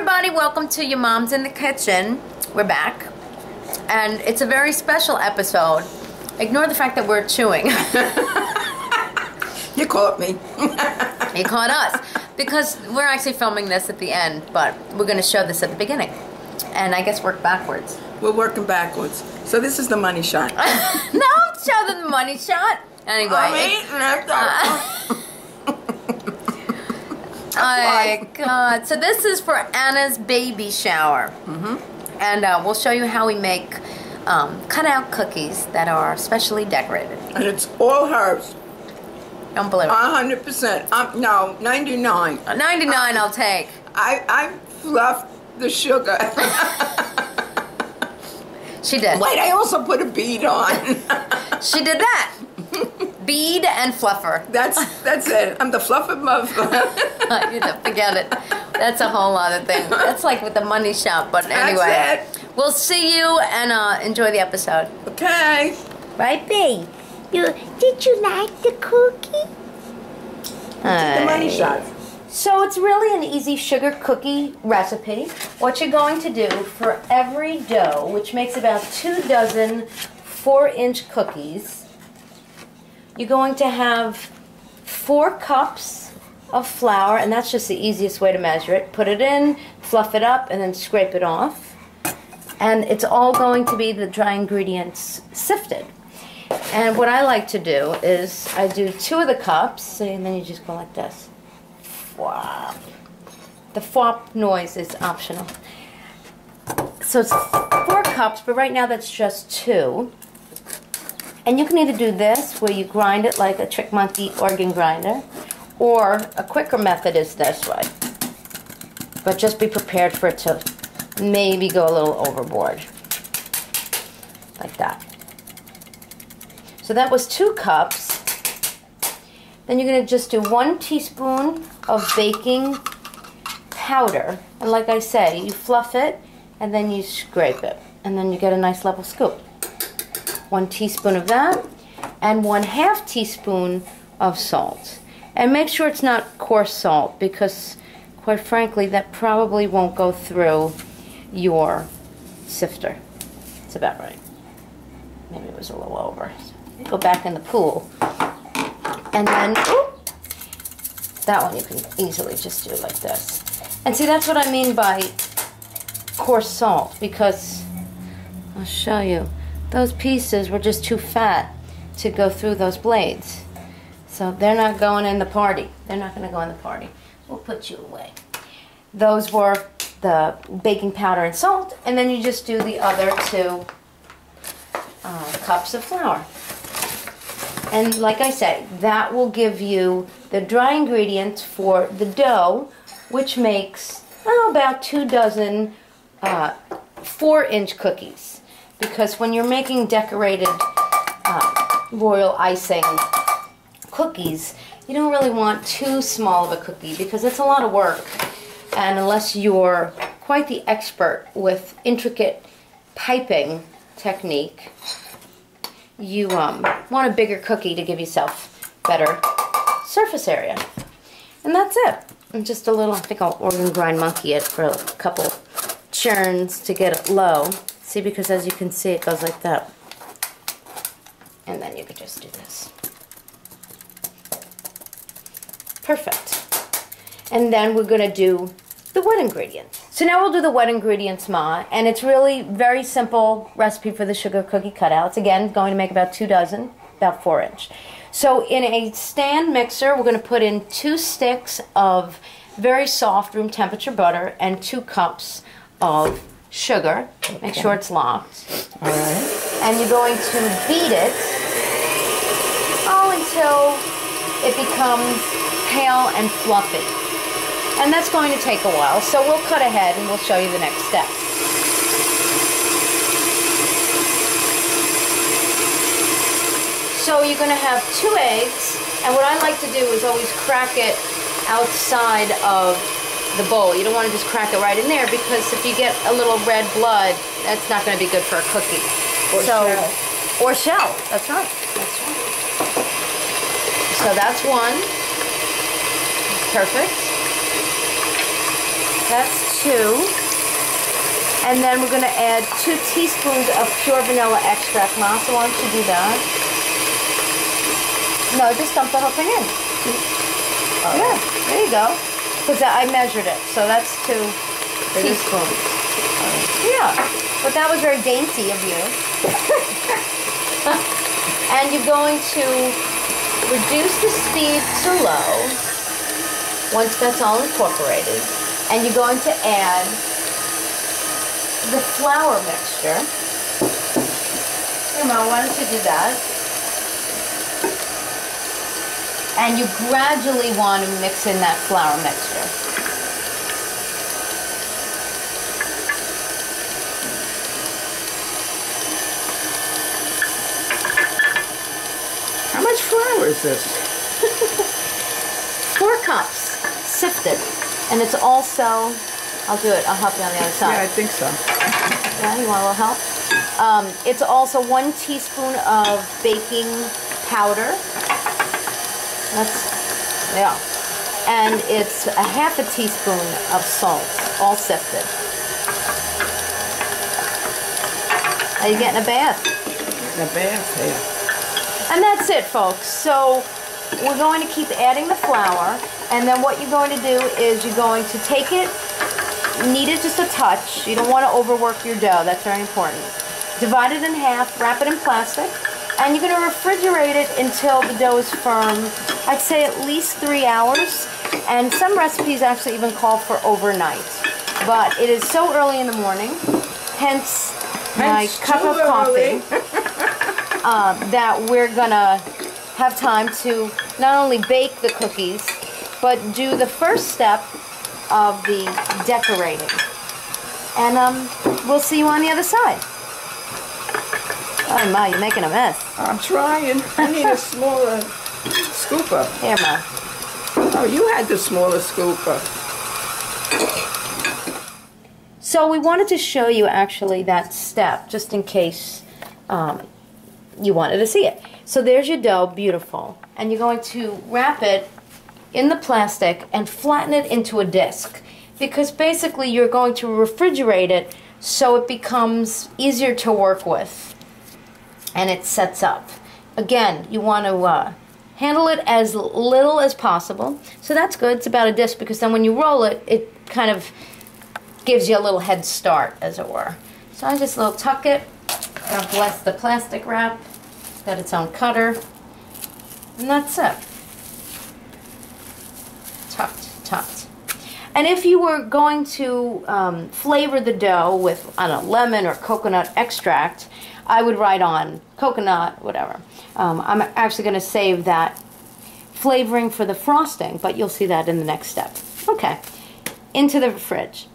everybody, welcome to Your Mom's in the Kitchen. We're back, and it's a very special episode. Ignore the fact that we're chewing. You caught me. You caught us, because we're actually filming this at the end, but we're going to show this at the beginning, and I guess work backwards. We're working backwards. So this is the money shot. No, show them the money shot. Anyway. Oh God! So this is for Anna's baby shower, and we'll show you how we make cutout cookies that are specially decorated. And it's all hers. Don't believe it. 100%. No, 99. 99 I'll take. I fluffed the sugar. She did. Wait, I also put a bead on. She did that. Bead and fluffer. That's it. I'm the fluffer mother. You know, forget it. That's a whole other thing. That's like with the money shop. But anyway, That's it. We'll see you and enjoy the episode. Okay. Right, babe? Did you like the cookie? The money shot. So it's really an easy sugar cookie recipe. What you're going to do for every dough, which makes about 2 dozen 4-inch cookies, you're going to have 4 cups of flour, and that's just the easiest way to measure it. Put it in, fluff it up, and then scrape it off. And it's all going to be the dry ingredients sifted. And what I like to do is I do 2 of the cups, and then you just go like this. Fwop. The fwop noise is optional. So it's 4 cups, but right now that's just 2. And you can either do this, where you grind it like a Trick Monkey organ grinder, or a quicker method is this way. But just be prepared for it to maybe go a little overboard. Like that. So that was 2 cups. Then you're going to just do 1 teaspoon of baking powder. And like I say, you fluff it, and then you scrape it. And then you get a nice level scoop. 1 teaspoon of that, and 1/2 teaspoon of salt. And make sure it's not coarse salt, because quite frankly that probably won't go through your sifter. It's about right. Maybe it was a little over. Go back in the pool. And then, that one you can easily just do like this. And see, that's what I mean by coarse salt, because I'll show you. Those pieces were just too fat to go through those blades. So they're not going in the party. They're not going to go in the party. We'll put you away. Those were the baking powder and salt, and then you just do the other 2 cups of flour. And like I say, that will give you the dry ingredients for the dough, which makes about 2 dozen 4-inch cookies. Because when you're making decorated royal icing cookies, you don't really want too small of a cookie, because it's a lot of work. And unless you're quite the expert with intricate piping technique, you want a bigger cookie to give yourself better surface area. And that's it. And just a little, I think I'll organ grind monkey it for a couple churns to get it low. See, because as you can see, it goes like that. And then you could just do this. Perfect. And then we're going to do the wet ingredients. So now we'll do the wet ingredients, Ma. And it's really very simple recipe for the sugar cookie cutouts. Again, going to make about 2 dozen, about 4-inch. So in a stand mixer, we're going to put in 2 sticks of very soft room temperature butter and 2 cups of sugar. Make sure it's locked. All right. And you're going to beat it until it becomes pale and fluffy. And that's going to take a while, so we'll cut ahead and we'll show you the next step. So you're going to have 2 eggs, and what I like to do is always crack it outside of the bowl. You don't want to just crack it right in there, because if you get a little red blood, that's not going to be good for a cookie. Or shell. Or shell. That's right. That's right. So that's 1. Perfect. That's 2. And then we're going to add 2 teaspoons of pure vanilla extract. Ma, so why don't you do that? No, just dump the whole thing in. Yeah, there you go. Because I measured it, so that's 2 teaspoons. Yeah, but that was very dainty of you. And you're going to reduce the speed to low once that's all incorporated. And you're going to add the flour mixture. Here, Ma, why don't you do that? And you gradually want to mix in that flour mixture. How much flour is this? 4 cups, sifted. And it's also, I'll do it, I'll help you on the other side. Yeah, I think so. Yeah, you want a little help? It's also 1 teaspoon of baking powder. That's, yeah. And it's a half a teaspoon of salt, all sifted. Are you getting a bath? In a bath, yeah. And that's it, folks. So we're going to keep adding the flour, and then what you're going to do is you're going to take it, knead it just a touch. You don't want to overwork your dough. That's very important. Divide it in half, wrap it in plastic, and you're going to refrigerate it until the dough is firm. I'd say at least 3 hours, and some recipes actually even call for overnight. But it is so early in the morning, hence my cup of coffee, that we're going to have time to not only bake the cookies, but do the first step of the decorating. And we'll see you on the other side. Oh, Ma, you're making a mess. I'm trying. I need a smaller scooper. Here, Ma. Oh, you had the smaller scooper. So we wanted to show you actually that step, just in case you wanted to see it. So there's your dough, beautiful. And you're going to wrap it in the plastic and flatten it into a disc. Because basically you're going to refrigerate it so it becomes easier to work with. And it sets up. Again, you want to handle it as little as possible. So that's good. It's about a disc because then when you roll it, it kind of gives you a little head start, as it were. So I just little tuck it. God bless the plastic wrap. It's got its own cutter. And that's it. Tucked, tucked. And if you were going to flavor the dough with, I don't know, lemon or coconut extract, I would write on coconut, whatever. I'm actually going to save that flavoring for the frosting, but you'll see that in the next step. Okay, into the fridge.